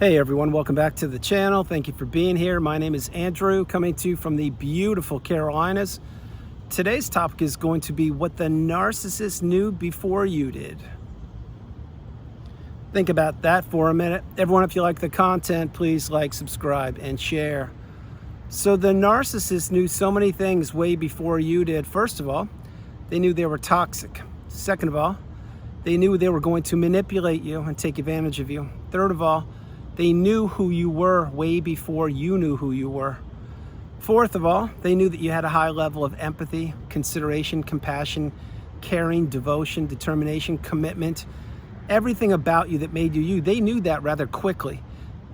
Hey everyone, welcome back to the channel. Thank you for being here. My name is Andrew, coming to you from the beautiful Carolinas. Today's topic is going to be what the narcissist knew before you did. Think about that for a minute. Everyone, if you like the content, please like, subscribe, and share. So the narcissist knew so many things way before you did. First of all, they knew they were toxic. Second of all, they knew they were going to manipulate you and take advantage of you. Third of all, they knew who you were way before you knew who you were. Fourth of all, they knew that you had a high level of empathy, consideration, compassion, caring, devotion, determination, commitment, everything about you that made you you. They knew that rather quickly.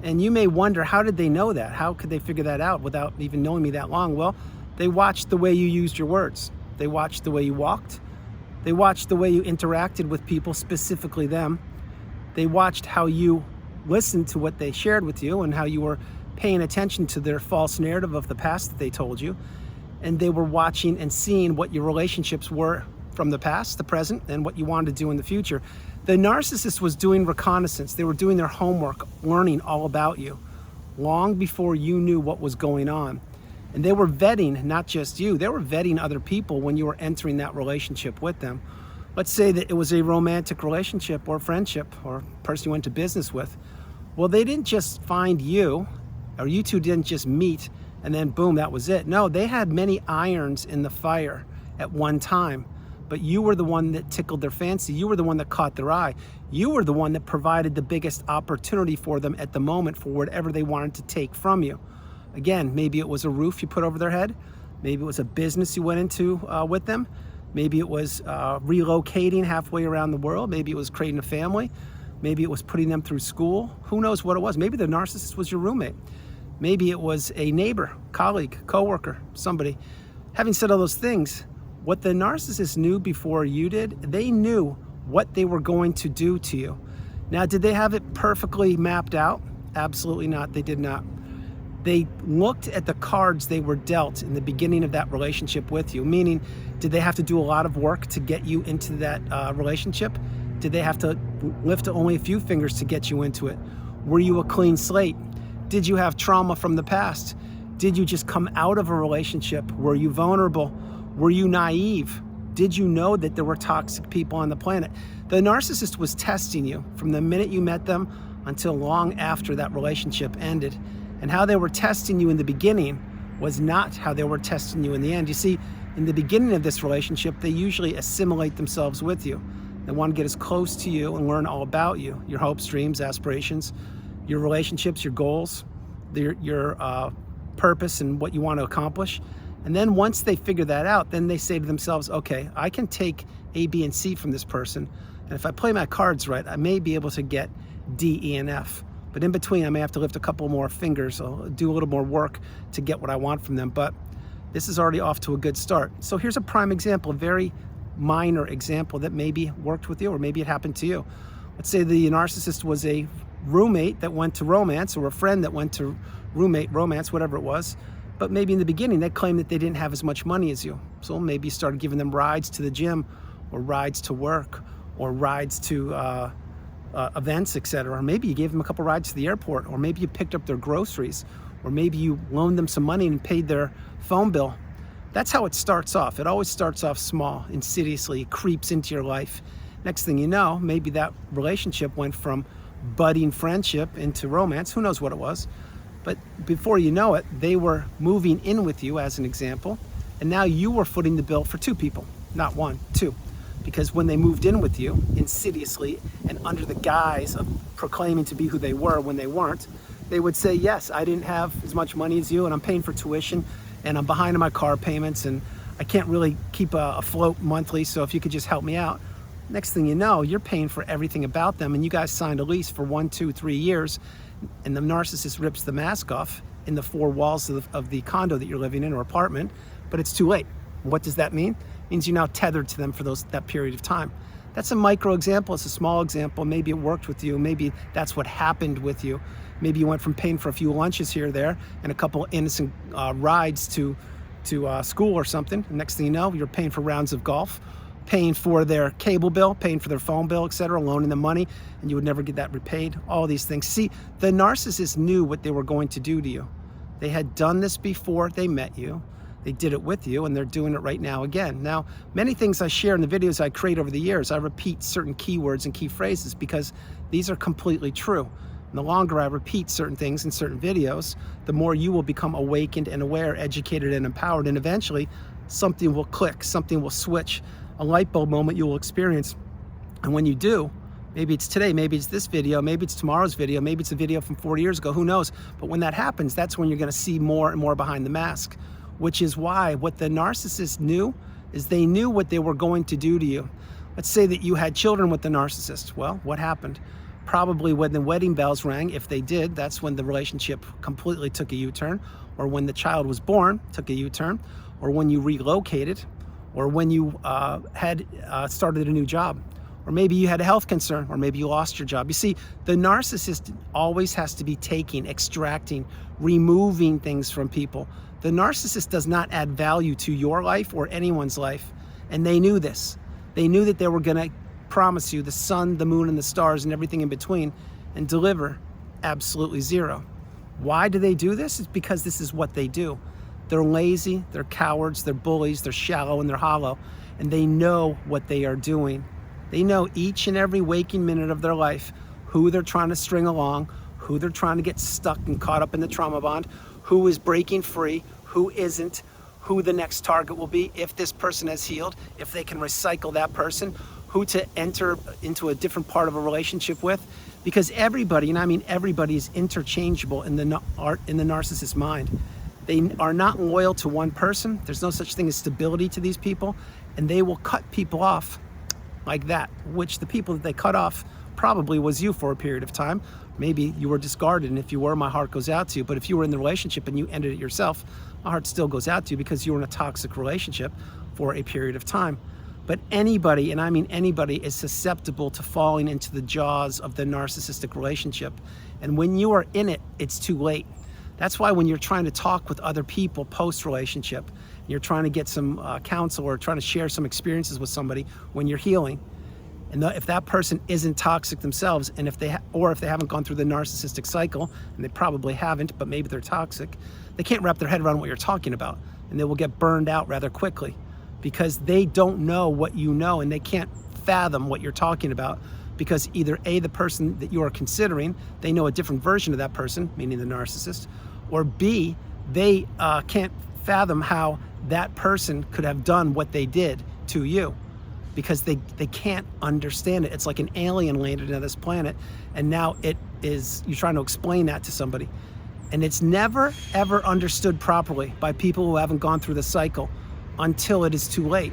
And you may wonder, how did they know that? How could they figure that out without even knowing me that long? Well, they watched the way you used your words. They watched the way you walked. They watched the way you interacted with people, specifically them. They watched how you listened to what they shared with you and how you were paying attention to their false narrative of the past that they told you. And they were watching and seeing what your relationships were from the past, the present, and what you wanted to do in the future. The narcissist was doing reconnaissance. They were doing their homework, learning all about you long before you knew what was going on. And they were vetting not just you, they were vetting other people when you were entering that relationship with them. Let's say that it was a romantic relationship or friendship or person you went to business with. Well, they didn't just find you, or you two didn't just meet and then boom, that was it. No, they had many irons in the fire at one time, but you were the one that tickled their fancy. You were the one that caught their eye. You were the one that provided the biggest opportunity for them at the moment for whatever they wanted to take from you. Again, maybe it was a roof you put over their head. Maybe it was a business you went into with them. Maybe it was relocating halfway around the world. Maybe it was creating a family. Maybe it was putting them through school. Who knows what it was? Maybe the narcissist was your roommate. Maybe it was a neighbor, colleague, coworker, somebody. Having said all those things, what the narcissist knew before you did, they knew what they were going to do to you. Now, did they have it perfectly mapped out? Absolutely not. They did not. They looked at the cards they were dealt in the beginning of that relationship with you, meaning, did they have to do a lot of work to get you into that relationship? Did they have to lift only a few fingers to get you into it? Were you a clean slate? Did you have trauma from the past? Did you just come out of a relationship? Were you vulnerable? Were you naive? Did you know that there were toxic people on the planet? The narcissist was testing you from the minute you met them until long after that relationship ended. And how they were testing you in the beginning was not how they were testing you in the end. You see, in the beginning of this relationship, they usually assimilate themselves with you. They want to get as close to you and learn all about you, your hopes, dreams, aspirations, your relationships, your goals, your purpose and what you want to accomplish. And then once they figure that out, then they say to themselves, okay, I can take A, B, and C from this person. And if I play my cards right, I may be able to get D, E, and F. But in between, I may have to lift a couple more fingers. I'll do a little more work to get what I want from them. But this is already off to a good start. So here's a prime example, a very minor example that maybe worked with you, or maybe it happened to you. Let's say the narcissist was a roommate that went to romance, or a friend that went to roommate romance, whatever it was. But maybe in the beginning, they claimed that they didn't have as much money as you. So maybe you started giving them rides to the gym, or rides to work, or rides to events, etc. Or maybe you gave them a couple rides to the airport, or maybe you picked up their groceries, or maybe you loaned them some money and paid their phone bill. That's how it starts off. It always starts off small, insidiously, it creeps into your life. Next thing you know, maybe that relationship went from budding friendship into romance. Who knows what it was? But before you know it, they were moving in with you, as an example, and now you were footing the bill for two people, not one, two. Because when they moved in with you, insidiously and under the guise of proclaiming to be who they were when they weren't, they would say, yes, I didn't have as much money as you, and I'm paying for tuition, and I'm behind on my car payments, and I can't really keep afloat monthly, so if you could just help me out. Next thing you know, you're paying for everything about them, and you guys signed a lease for 1, 2, 3 years, and the narcissist rips the mask off in the four walls of the condo that you're living in, or apartment, but it's too late. What does that mean? It means you're now tethered to them for that period of time. That's a micro example, it's a small example. Maybe it worked with you, maybe that's what happened with you. Maybe you went from paying for a few lunches here or there and a couple innocent rides to school or something. Next thing you know, you're paying for rounds of golf, paying for their cable bill, paying for their phone bill, etc., loaning them money, and you would never get that repaid. All these things. See, the narcissist knew what they were going to do to you. They had done this before they met you. They did it with you, and they're doing it right now again. Now, many things I share in the videos I create over the years, I repeat certain keywords and key phrases because these are completely true. And the longer I repeat certain things in certain videos, the more you will become awakened and aware, educated and empowered, and eventually something will click, something will switch, a light bulb moment you will experience. And when you do, maybe it's today, maybe it's this video, maybe it's tomorrow's video, maybe it's a video from 40 years ago, who knows? But when that happens, that's when you're gonna see more and more behind the mask, which is why what the narcissist knew is they knew what they were going to do to you. Let's say that you had children with the narcissist. Well, what happened? Probably when the wedding bells rang, if they did, that's when the relationship completely took a U-turn, or when the child was born, took a U-turn, or when you relocated, or when you started a new job, or maybe you had a health concern, or maybe you lost your job. You see, the narcissist always has to be taking, extracting, removing things from people. The narcissist does not add value to your life or anyone's life, and they knew this. They knew that they were gonna promise you the sun, the moon, and the stars, and everything in between, and deliver absolutely zero. Why do they do this? It's because this is what they do. They're lazy, they're cowards, they're bullies, they're shallow, and they're hollow, and they know what they are doing. They know each and every waking minute of their life who they're trying to string along, who they're trying to get stuck and caught up in the trauma bond, who is breaking free, who isn't, who the next target will be, if this person has healed, if they can recycle that person, who to enter into a different part of a relationship with, because everybody, and I mean everybody, is interchangeable in the narcissist mind. They are not loyal to one person. There's no such thing as stability to these people, and they will cut people off like that, which the people that they cut off probably was you for a period of time. Maybe you were discarded, and if you were, my heart goes out to you. But if you were in the relationship and you ended it yourself, my heart still goes out to you because you were in a toxic relationship for a period of time. But anybody, and I mean anybody, is susceptible to falling into the jaws of the narcissistic relationship. And when you are in it, it's too late. That's why when you're trying to talk with other people post-relationship, you're trying to get some counsel or trying to share some experiences with somebody when you're healing, and if that person isn't toxic themselves, and if they haven't gone through the narcissistic cycle, and they probably haven't, but maybe they're toxic, they can't wrap their head around what you're talking about, and they will get burned out rather quickly because they don't know what you know, and they can't fathom what you're talking about, because either A, the person that you are considering, they know a different version of that person, meaning the narcissist, or B, they can't fathom how that person could have done what they did to you, because they can't understand it. It's like an alien landed on this planet, and now you're trying to explain that to somebody. And it's never, ever understood properly by people who haven't gone through the cycle until it is too late.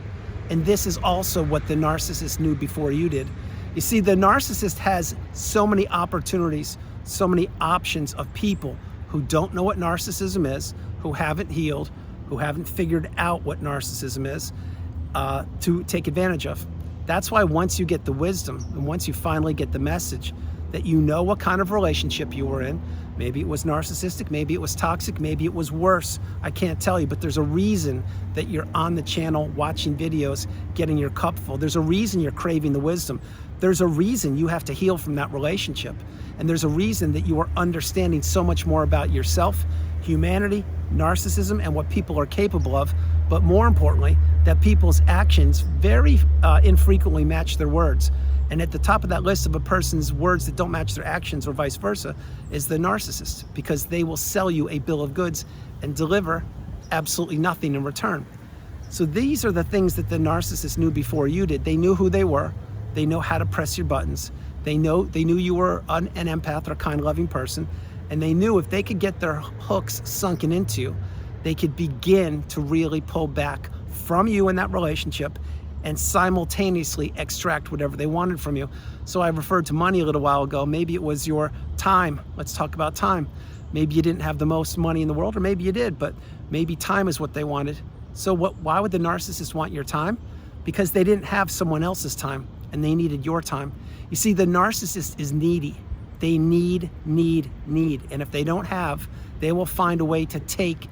And this is also what the narcissist knew before you did. You see, the narcissist has so many opportunities, so many options of people who don't know what narcissism is, who haven't healed, who haven't figured out what narcissism is, to take advantage of. That's why once you get the wisdom, and once you finally get the message that you know what kind of relationship you were in, maybe it was narcissistic, maybe it was toxic, maybe it was worse, I can't tell you, but there's a reason that you're on the channel watching videos, getting your cup full. There's a reason you're craving the wisdom. There's a reason you have to heal from that relationship. And there's a reason that you are understanding so much more about yourself, humanity, narcissism, and what people are capable of. But more importantly, that people's actions very infrequently match their words. And at the top of that list of a person's words that don't match their actions, or vice versa, is the narcissist, because they will sell you a bill of goods and deliver absolutely nothing in return. So these are the things that the narcissist knew before you did. They knew who they were. They know how to press your buttons. They knew you were an empath or a kind, loving person, and they knew if they could get their hooks sunken into you, they could begin to really pull back from you in that relationship and simultaneously extract whatever they wanted from you. So I referred to money a little while ago. Maybe it was your time. Let's talk about time. Maybe you didn't have the most money in the world, or maybe you did, but maybe time is what they wanted. So why would the narcissist want your time? Because they didn't have someone else's time, and they needed your time. You see, the narcissist is needy. They need. And if they don't have, they will find a way to take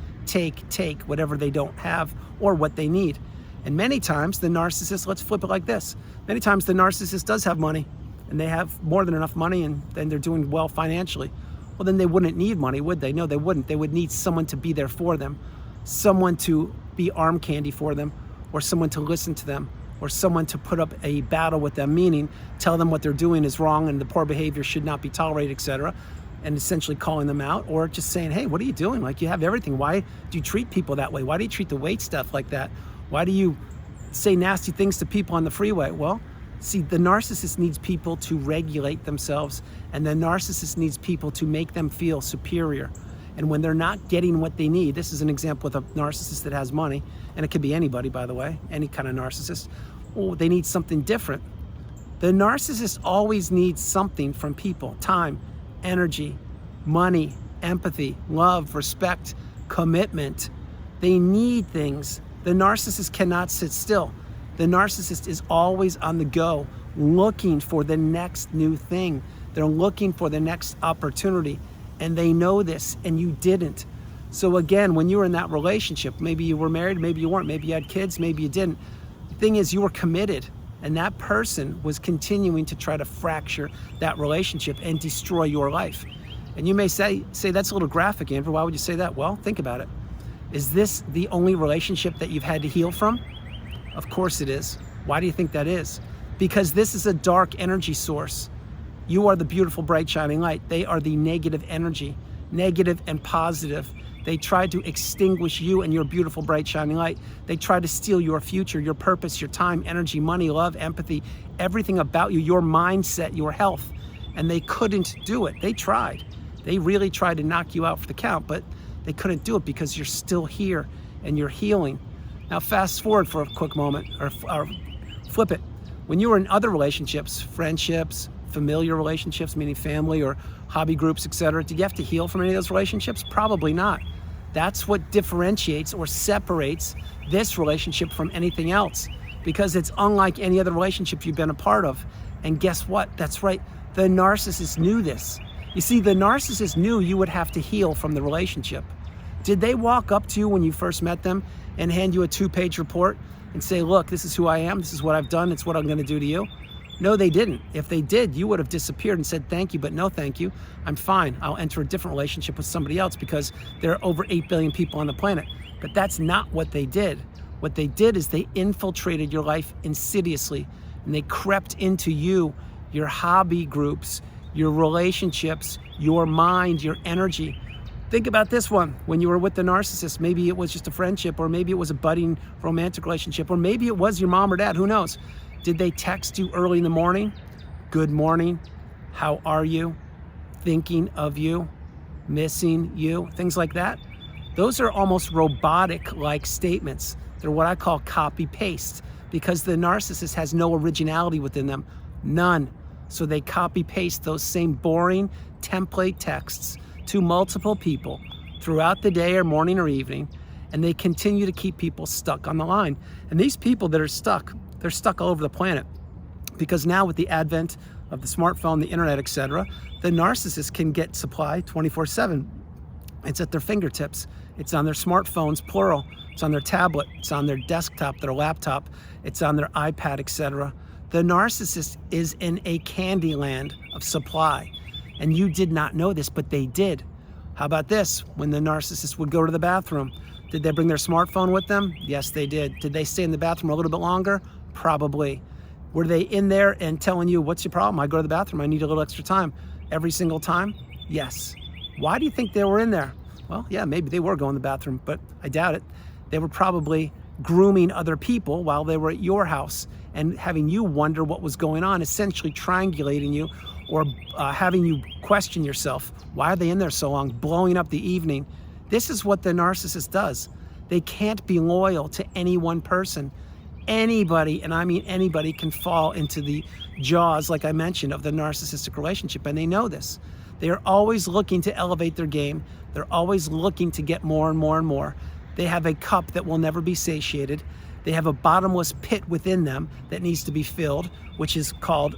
whatever they don't have or what they need. And many times the narcissist, let's flip it like this. Many times the narcissist does have money, and they have more than enough money, and then they're doing well financially. Well, then they wouldn't need money, would they? No, they wouldn't. They would need someone to be there for them, someone to be arm candy for them, or someone to listen to them, or someone to put up a battle with them, meaning tell them what they're doing is wrong and the poor behavior should not be tolerated, etc., and essentially calling them out, or just saying, hey, what are you doing? Like, you have everything. Why do you treat people that way? Why do you treat the wait staff like that? Why do you say nasty things to people on the freeway? Well, see, the narcissist needs people to regulate themselves, and the narcissist needs people to make them feel superior. And when they're not getting what they need, this is an example with a narcissist that has money, and it could be anybody, by the way, any kind of narcissist. Oh, they need something different. The narcissist always needs something from people: time, energy, money, empathy, love, respect, commitment. They need things. The narcissist cannot sit still. The narcissist is always on the go, looking for the next new thing. They're looking for the next opportunity, and they know this, and you didn't. So again, when you were in that relationship, maybe you were married, maybe you weren't, maybe you had kids, maybe you didn't. The thing is, you were committed, and that person was continuing to try to fracture that relationship and destroy your life. And you may say that's a little graphic, Andrew. Why would you say that? Well, think about it. Is this the only relationship that you've had to heal from? Of course it is. Why do you think that is? Because this is a dark energy source. You are the beautiful, bright, shining light. They are the negative energy, negative and positive. They try to extinguish you and your beautiful, bright, shining light. They try to steal your future, your purpose, your time, energy, money, love, empathy, everything about you, your mindset, your health. And they couldn't do it. They tried. They really tried to knock you out for the count, but they couldn't do it because you're still here and you're healing. Now fast forward for a quick moment, or flip it. When you were in other relationships, friendships, familiar relationships, meaning family or hobby groups, etc., did you have to heal from any of those relationships? Probably not. That's what differentiates or separates this relationship from anything else, because it's unlike any other relationship you've been a part of. And guess what? That's right. The narcissist knew this. You see, the narcissist knew you would have to heal from the relationship. Did they walk up to you when you first met them and hand you a 2-page report and say, look, this is who I am, this is what I've done, it's what I'm going to do to you? No, they didn't. If they did, you would have disappeared and said, thank you, but no thank you. I'm fine. I'll enter a different relationship with somebody else because there are over 8 billion people on the planet. But that's not what they did. What they did is they infiltrated your life insidiously, and they crept into you, your hobby groups, your relationships, your mind, your energy. Think about this one. When you were with the narcissist, maybe it was just a friendship, or maybe it was a budding romantic relationship, or maybe it was your mom or dad, who knows? Did they text you early in the morning? Good morning, how are you? Thinking of you, missing you, things like that? Those are almost robotic-like statements. They're what I call copy-paste, because the narcissist has no originality within them, none. So they copy-paste those same boring template texts to multiple people throughout the day or morning or evening, and they continue to keep people stuck on the line. And these people that are stuck, they're stuck all over the planet, because now with the advent of the smartphone, the internet, etc., the narcissist can get supply 24/7. It's at their fingertips. It's on their smartphones, plural. It's on their tablet. It's on their desktop, their laptop. It's on their iPad, etc. The narcissist is in a candy land of supply. And you did not know this, but they did. How about this? When the narcissist would go to the bathroom, did they bring their smartphone with them? Yes, they did. Did they stay in the bathroom a little bit longer? Probably. Were they in there and telling you, what's your problem? I go to the bathroom, I need a little extra time. Every single time? Yes. Why do you think they were in there? Well, yeah, maybe they were going to the bathroom, but I doubt it. They were probably grooming other people while they were at your house and having you wonder what was going on, essentially triangulating you, or having you question yourself. Why are they in there so long? Blowing up the evening. This is what the narcissist does. They can't be loyal to any one person. Anybody, and I mean anybody, can fall into the jaws, like I mentioned, of the narcissistic relationship, and they know this. They are always looking to elevate their game. They're always looking to get more and more and more. They have a cup that will never be satiated. They have a bottomless pit within them that needs to be filled, which is called,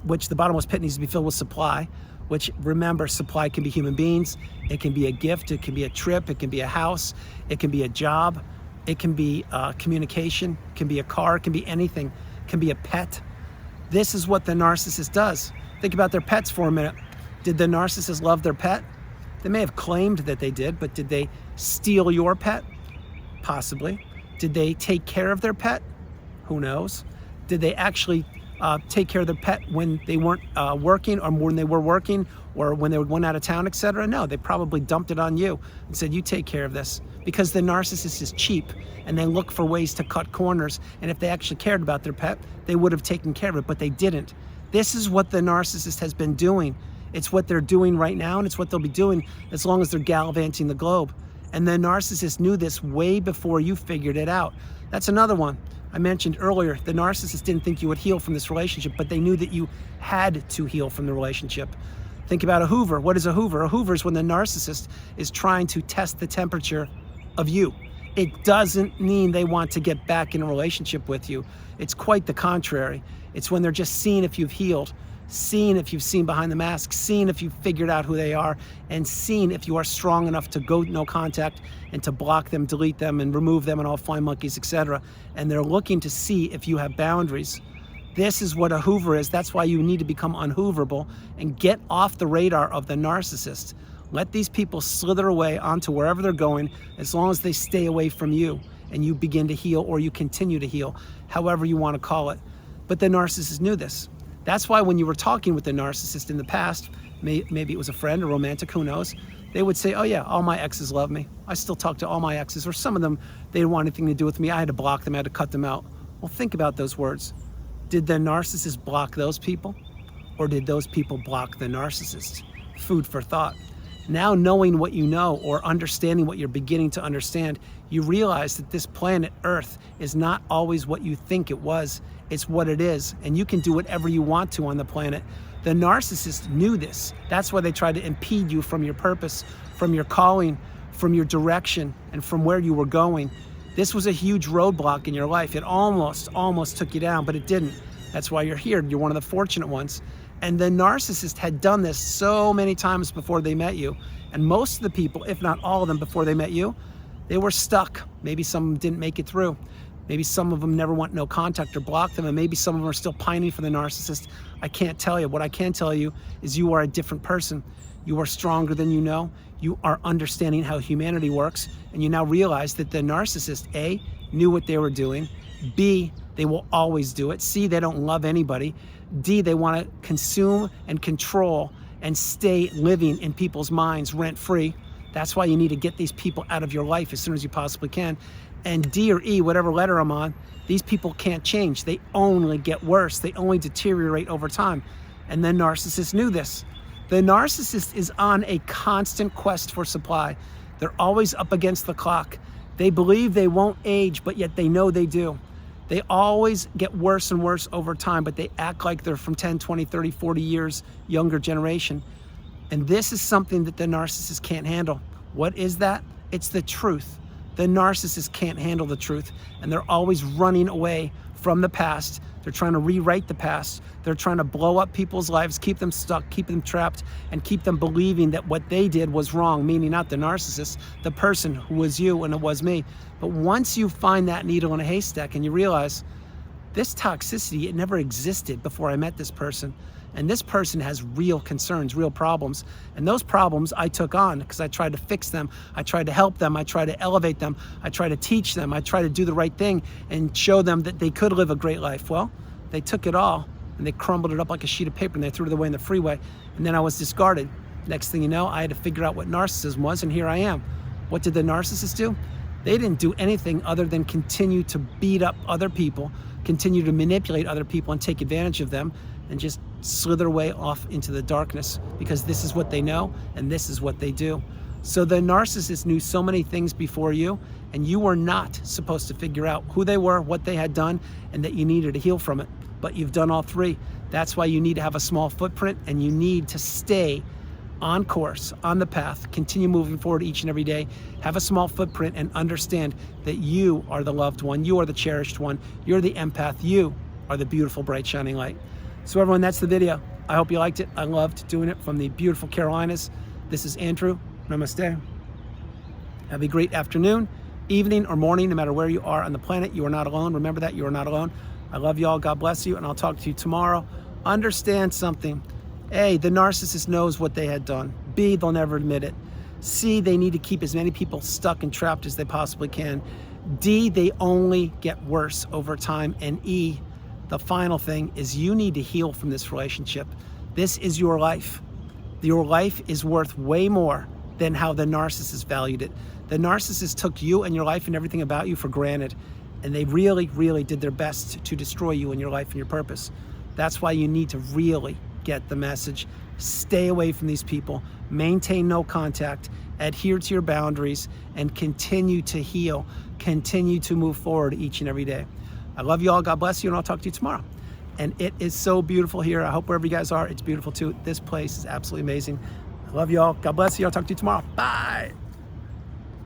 which the bottomless pit needs to be filled with supply, which, remember, supply can be human beings, it can be a gift, it can be a trip, it can be a house, it can be a job. It can be communication, can be a car, can be anything, can be a pet. This is what the narcissist does. Think about their pets for a minute. Did the narcissist love their pet? They may have claimed that they did, but did they steal your pet? Possibly. Did they take care of their pet? Who knows? Did they actually take care of their pet when they weren't working, or when they were working, or when they went out of town, etc.? No, they probably dumped it on you and said, you take care of this. Because the narcissist is cheap and they look for ways to cut corners. And if they actually cared about their pet, they would have taken care of it, but they didn't. This is what the narcissist has been doing. It's what they're doing right now, and it's what they'll be doing as long as they're gallivanting the globe. And the narcissist knew this way before you figured it out. That's another one. I mentioned earlier, the narcissist didn't think you would heal from this relationship, but they knew that you had to heal from the relationship. Think about a Hoover. What is a Hoover? A Hoover is when the narcissist is trying to test the temperature of you. It doesn't mean they want to get back in a relationship with you. It's quite the contrary. It's when they're just seeing if you've healed, seeing if you've seen behind the mask, seeing if you've figured out who they are, and seeing if you are strong enough to go no contact and to block them, delete them, and remove them and all flying monkeys, etc. And they're looking to see if you have boundaries. This is what a Hoover is. That's why you need to become unhooverable and get off the radar of the narcissist. Let these people slither away onto wherever they're going, as long as they stay away from you and you begin to heal, or you continue to heal, however you want to call it. But the narcissist knew this. That's why when you were talking with the narcissist in the past, maybe it was a friend or romantic, who knows, they would say, oh yeah, all my exes love me. I still talk to all my exes, or some of them, they didn't want anything to do with me. I had to block them, I had to cut them out. Well, think about those words. Did the narcissist block those people? Or did those people block the narcissist? Food for thought. Now, knowing what you know, or understanding what you're beginning to understand, you realize that this planet Earth is not always what you think it was. It's what it is, and you can do whatever you want to on the planet. The narcissist knew this. That's why they tried to impede you from your purpose, from your calling, from your direction, and from where you were going. This was a huge roadblock in your life. It almost took you down, but it didn't. That's why you're here. You're one of the fortunate ones. And the narcissist had done this so many times before they met you. And most of the people, if not all of them before they met you, they were stuck. Maybe some of them didn't make it through. Maybe some of them never want no contact or blocked them, and maybe some of them are still pining for the narcissist. I can't tell you. What I can tell you is you are a different person. You are stronger than you know. You are understanding how humanity works, and you now realize that the narcissist, A, knew what they were doing, B, they will always do it, C, they don't love anybody, D, they want to consume and control and stay living in people's minds rent-free. That's why you need to get these people out of your life as soon as you possibly can. And D or E, whatever letter I'm on, these people can't change. They only get worse. They only deteriorate over time. And the narcissist knew this. The narcissist is on a constant quest for supply. They're always up against the clock. They believe they won't age, but yet they know they do. They always get worse and worse over time, but they act like they're from 10, 20, 30, 40 years younger generation. And this is something that the narcissist can't handle. What is that? It's the truth. The narcissist can't handle the truth, and they're always running away from the past. They're trying to rewrite the past. They're trying to blow up people's lives, keep them stuck, keep them trapped, and keep them believing that what they did was wrong, meaning not the narcissist, the person who was you and it was me. But once you find that needle in a haystack and you realize this toxicity, it never existed before I met this person, and this person has real concerns, real problems. And those problems I took on because I tried to fix them. I tried to help them. I tried to elevate them. I tried to teach them. I tried to do the right thing and show them that they could live a great life. Well, they took it all and they crumbled it up like a sheet of paper and they threw it away in the freeway. And then I was discarded. Next thing you know, I had to figure out what narcissism was, and here I am. What did the narcissist do? They didn't do anything other than continue to beat up other people, continue to manipulate other people and take advantage of them, and just slither away off into the darkness, because this is what they know and this is what they do. So the narcissist knew so many things before you, and you were not supposed to figure out who they were, what they had done, and that you needed to heal from it. But you've done all three. That's why you need to have a small footprint, and you need to stay on course, on the path, continue moving forward each and every day, have a small footprint, and understand that you are the loved one, you are the cherished one, you're the empath, you are the beautiful, bright, shining light. So everyone, that's the video. I hope you liked it. I loved doing it from the beautiful Carolinas. This is Andrew. Namaste. Have a great afternoon, evening or morning, no matter where you are on the planet. You are not alone. Remember that. You are not alone. I love you all. God bless you. And I'll talk to you tomorrow. Understand something. A, the narcissist knows what they had done. B, they'll never admit it. C, they need to keep as many people stuck and trapped as they possibly can. D, they only get worse over time. And E, the final thing is you need to heal from this relationship. This is your life. Your life is worth way more than how the narcissist valued it. The narcissist took you and your life and everything about you for granted, and they really, really did their best to destroy you and your life and your purpose. That's why you need to really get the message. Stay away from these people, maintain no contact, adhere to your boundaries, and continue to heal, continue to move forward each and every day. I love you all. God bless you, and I'll talk to you tomorrow. And it is so beautiful here. I hope wherever you guys are, it's beautiful too. This place is absolutely amazing. I love you all. God bless you. I'll talk to you tomorrow. Bye.